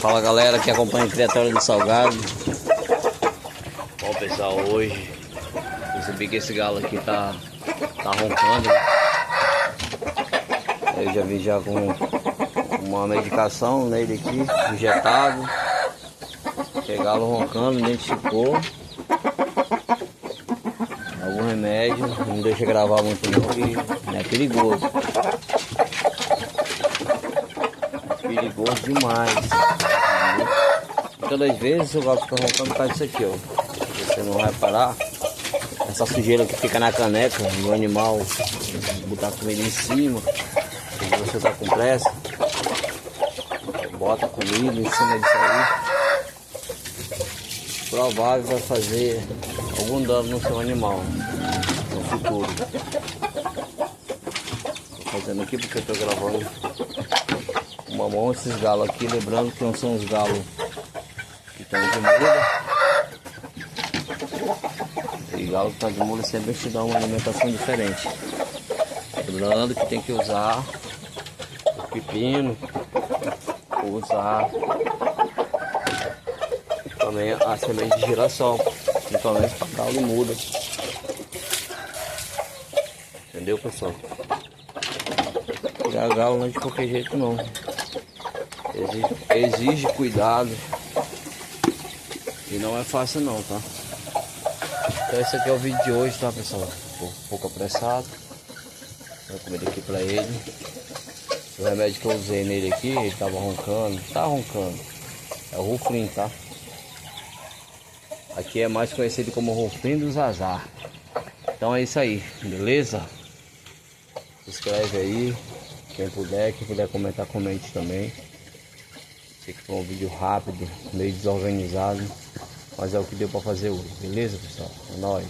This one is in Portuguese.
Fala galera que acompanha a Criatória do Salgado. Bom pessoal, hoje percebi que esse galo aqui tá roncando. Eu já vi já com uma medicação nele aqui, injetado. Que galo roncando, identificou. Algum remédio, não deixa gravar muito não, que é perigoso. Perigoso demais. Muitas das vezes o galo fica roncando por causa disso aqui, ó. Você não vai parar. Essa sujeira que fica na caneca do animal, botar comida em cima. Se você tá com pressa, bota comida em cima disso aí. Provável vai fazer algum dano no seu animal no futuro. Tô fazendo aqui porque eu tô gravando uma mão esses galos aqui, lembrando que não são os galos que estão de muda. E galo que está de muda sempre te dá uma alimentação diferente. Lembrando que tem que usar o pepino, usar também a semente de girassol, principalmente para galo e muda. Entendeu, pessoal? Tirar galo não é de qualquer jeito não. Exige cuidado e não é fácil não, tá? Então esse aqui é o vídeo de hoje, tá, pessoal? Um pouco apressado. Vou comer aqui pra ele. O remédio que eu usei nele aqui, ele tava roncando, tá roncando. É o Ruflin, tá? Aqui é mais conhecido como Ruflin do Zazar. Então é isso aí, beleza? Se inscreve aí, quem puder comentar, comente também. Sei que foi um vídeo rápido, meio desorganizado, mas é o que deu para fazer hoje, beleza, pessoal? É nóis.